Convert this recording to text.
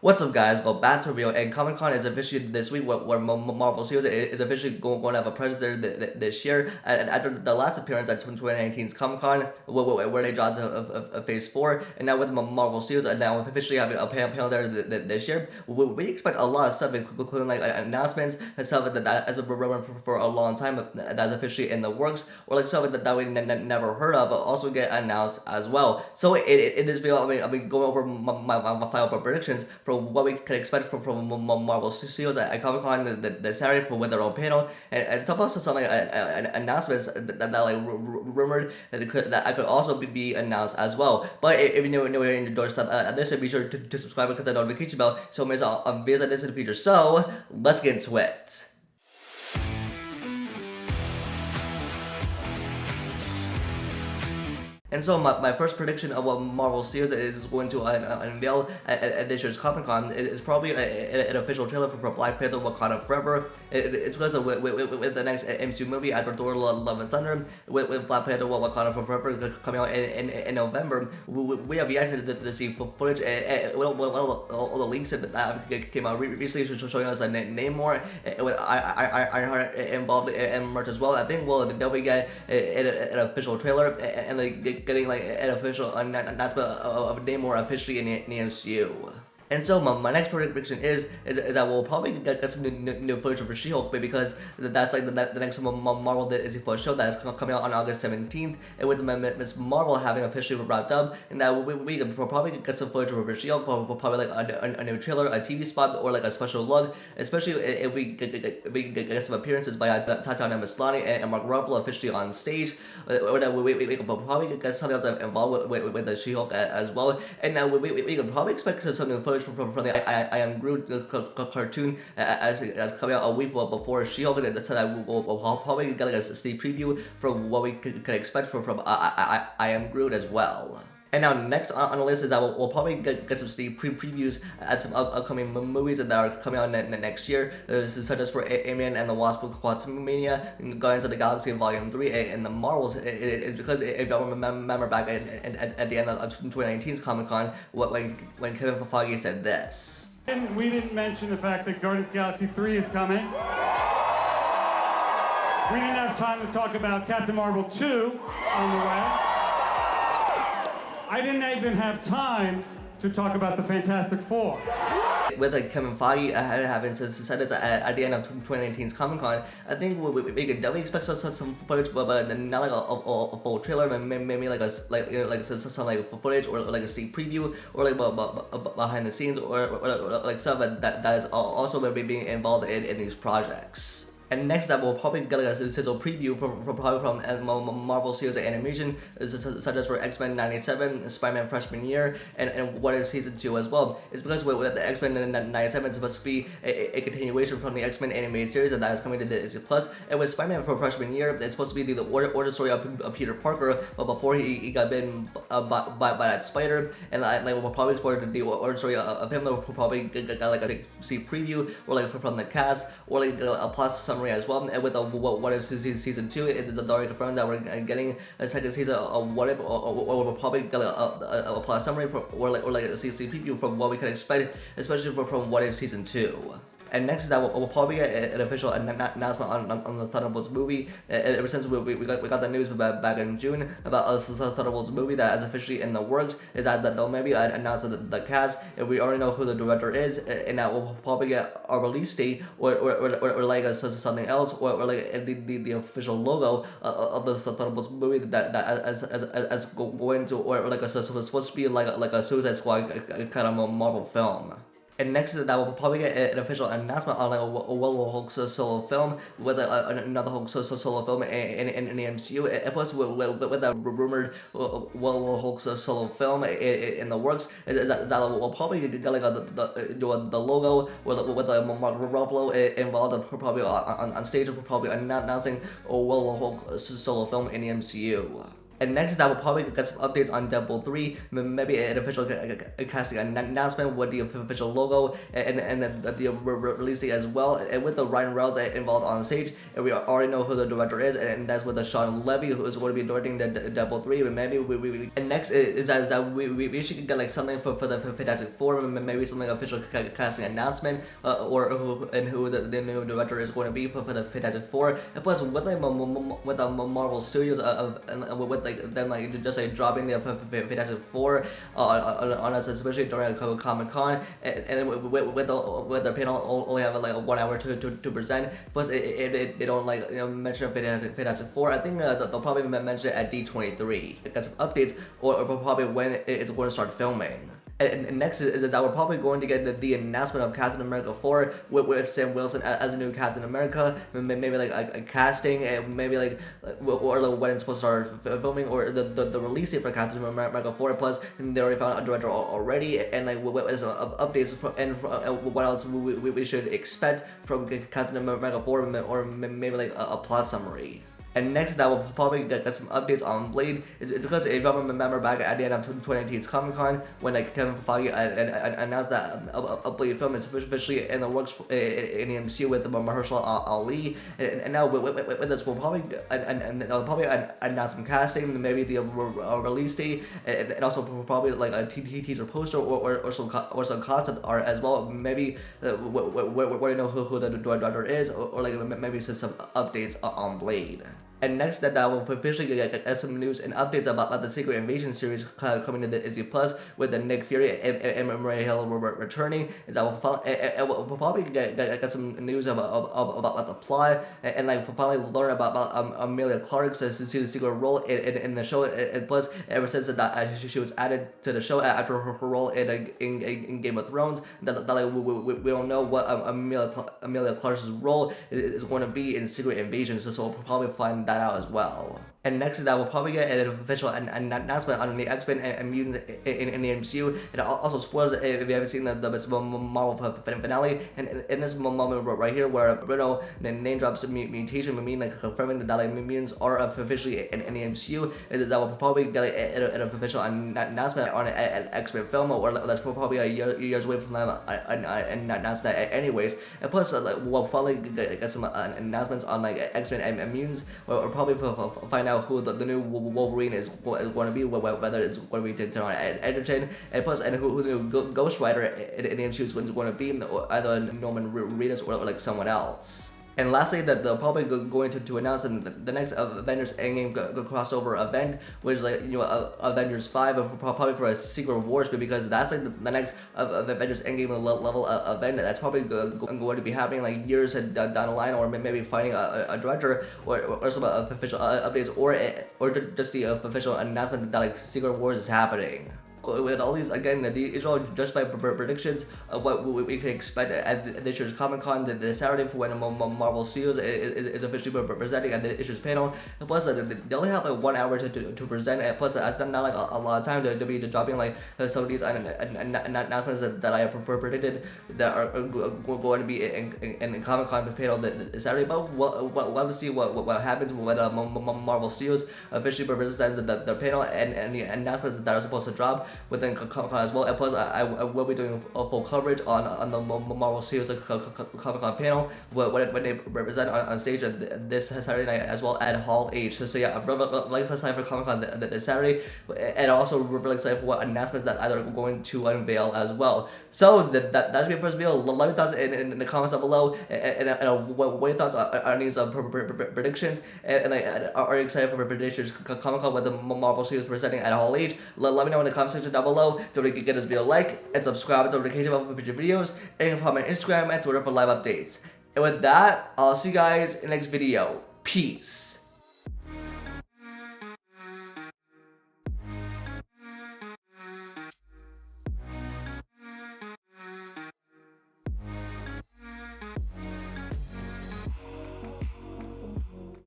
What's up, guys? Go back to real, and Comic Con is officially this week where Marvel Studios is officially going to have a presence there this year. And after the last appearance at 2019's Comic Con, where they dropped a Phase 4, and now with Marvel Studios, and now officially having a panel there this year, we expect a lot of stuff, including like announcements and stuff that has been rumored for a long time that's officially in the works, or like stuff that we never heard of, but also get announced as well. So in this video, I'll be going over my final predictions for what we can expect from Marvel Studios at Comic Con the Saturday for with their own panel, and talk about some like announcements that like rumored that I could also be announced as well. But if you know you're in the doorstep at this, be sure to subscribe and click the notification bell so miss on videos like this in the future. So let's get into it. And so my first prediction of what Marvel Studios is going to unveil at this year's Comic Con is probably an official trailer for Black Panther: Wakanda Forever. It's because of with the next MCU movie after Thor: Love and Thunder, with Black Panther: Wakanda Forever coming out in November. We have yet to see footage. All the leaks that came out recently showing us Namor with Ironheart involved in merch as well. I think we'll definitely get an official trailer and like getting like an official announcement of Namor officially in the MCU. And so my next prediction is that we'll probably get some new footage for She-Hulk, because that's like the next Marvel Disney Plus show that is coming out on August 17th, and with Miss Marvel having officially wrapped up, and that we could probably get some footage for She-Hulk, probably like a new trailer, a TV spot, or like a special look, especially if we get some appearances by Tatiana Maslany and Mark Ruffalo officially on stage, or that we could probably get something else involved with the She-Hulk as well, and now we could probably expect some new footage from the I Am Groot cartoon as coming out a week before She-Hulk, and so that we'll probably get like a sneak preview from what we can expect from I Am Groot as well. And now next on the list is that we'll probably get some sneak previews at some upcoming movies that are coming out next year, such as for Ant-Man and the Wasp: Quantumania, Guardians of the Galaxy Volume 3, and the Marvels. It's because if you don't remember back at the end of 2019's Comic Con, when Kevin Feige said this. And we didn't mention the fact that Guardians of the Galaxy 3 is coming. We didn't have time to talk about Captain Marvel 2 on the way. I didn't even have time to talk about the Fantastic Four. With like Kevin Feige having said this at the end of 2019's Comic Con, I think we could definitely expect some footage, but not like a full trailer, but maybe like some like footage or like a sneak preview, or like behind the scenes, or like stuff that is also being involved in these projects. And next up, we'll probably get like a sizzle preview from Marvel Studios Animation, such as for X-Men 97, Spider-Man Freshman Year, and What If Season 2 as well. It's because with the X-Men 97 is supposed to be a continuation from the X-Men animated series that is coming to Disney Plus, and with Spider-Man for Freshman Year, it's supposed to be the origin story of Peter Parker, but before he got bitten by that spider, and like we'll probably explore the origin story of him. We'll probably get like a sneak preview, or like from the cast, or like a plot summary as well. And with What If Season 2, it's already confirmed that we're getting a second season of What If, or we'll probably get a plot summary or like a sneak preview from what we can expect, especially from What If Season 2. And next is that we'll probably get an official announcement on the Thunderbolts movie. Ever since we got the news back in June about the Thunderbolts movie that is officially in the works, is that they'll maybe announce the cast, and we already know who the director is, and that we'll probably get a release date, or like something else, or like the official logo of the Thunderbolts movie that as going to, or like supposed to be like a Suicide Squad kind of a Marvel film. And next is that we'll probably get an official announcement on like a Will Hulk solo film, with another Hulk solo film in the MCU. And plus with that rumored Will Hulk solo film in the works, is that we'll probably get like the logo with Mark Ruffalo involved, probably on stage, probably announcing a Will Hulk solo film in the MCU. And next, I will probably get some updates on Deadpool 3, maybe an official casting announcement with the official logo and the release date as well, and with the Ryan Reynolds involved on stage, and we already know who the director is, and that's with the Sean Levy, who is going to be directing the Deadpool 3. But maybe and next is that we should get like something for the Fantastic Four, maybe something official casting announcement, or who the new director is going to be for the Fantastic Four, and plus with like with the Marvel Studios with like them like just like dropping the Fantastic Four on us, especially during Comic-Con, and with the panel only have like 1 hour to present. Plus they don't like mention Fantastic Four. I think they'll probably mention it at D23. Get some updates or probably when it's going to start filming. And next is that we're probably going to get the announcement of Captain America 4 with Sam Wilson as a new Captain America, maybe like a casting, and maybe like or like when it's supposed to start filming, or the release date for Captain America 4. Plus they already found a director already, and like what is updates and what else we should expect from Captain America 4, or maybe like a plot summary. And next, that will probably get some updates on Blade. It's because if you remember back at the end of 2019's Comic-Con, when like Kevin Feige announced that a Blade film is officially in the works in the MCU with Mahershala Ali, and now with this, we'll probably announce some casting, maybe the release date, and also probably like a teaser poster or some concept art as well. Maybe where you know who the director is, or like maybe some updates on Blade. And next, that will officially get some news and updates about the Secret Invasion series coming to the Disney Plus with the Nick Fury and Maria Hill returning. Is that we'll probably get some news about the plot, and like finally learn about Emilia Clarke's secret role in the show. And plus, ever since that she was added to the show after her role in Game of Thrones, that like we don't know what Emilia Clarke's role is going to be in Secret Invasion. So we'll probably find that out as well. And next is that we'll probably get an official announcement on the X-Men and mutants in the MCU. It also spoils if you haven't seen the Marvel finale. And in this moment right here, where Bruno name drops mutation, meaning like confirming that like mutants are officially in the MCU, is that we'll probably get an official announcement on an X-Men film, or that's probably a years away from them announcing that anyways. And plus, like, we'll probably get some announcements on like X-Men and mutants, or probably find out who the new Wolverine is going to be, whether it's going to be Taron Egerton, and plus who the new Ghost Rider in the MCU is going to be, either Norman Reedus or like someone else. And lastly, that they're probably going to announce the next Avengers Endgame crossover event, which is like Avengers 5, probably for a Secret Wars, because that's like the next Avengers Endgame level event. That's probably going to be happening like years down the line, or maybe finding a director or some official updates, or just the official announcement that like Secret Wars is happening. With all these, again, these are all just by predictions of what we can expect at this year's Comic-Con this Saturday, for when Marvel Studios is officially presenting at the issues panel. And plus, they only have like 1 hour to present, and plus that's not like a lot of time to be dropping like some of these announcements that I have predicted that are going to be in Comic-Con panel this Saturday. But we'll have to see what happens when Marvel Studios officially presents the panel and the announcements that are supposed to drop within Comic-Con as well. And plus, I will be doing a full coverage on the Marvel Studios Comic-Con panel when they represent on stage this Saturday night as well at Hall H. So yeah, I'm really excited for Comic-Con this Saturday, and also really excited for what announcements that either are going to unveil as well. So that's my first video. Let me thoughts in the comments down below, and what your thoughts on these predictions, and like, are you excited for predictions Comic-Con with the Marvel Studios presenting at Hall H? Let me know in the comment section down below. Don't forget to give this video a like and subscribe to notification bell for future videos, and you can follow my Instagram and Twitter for live updates. And with that, I'll see you guys in the next video. Peace.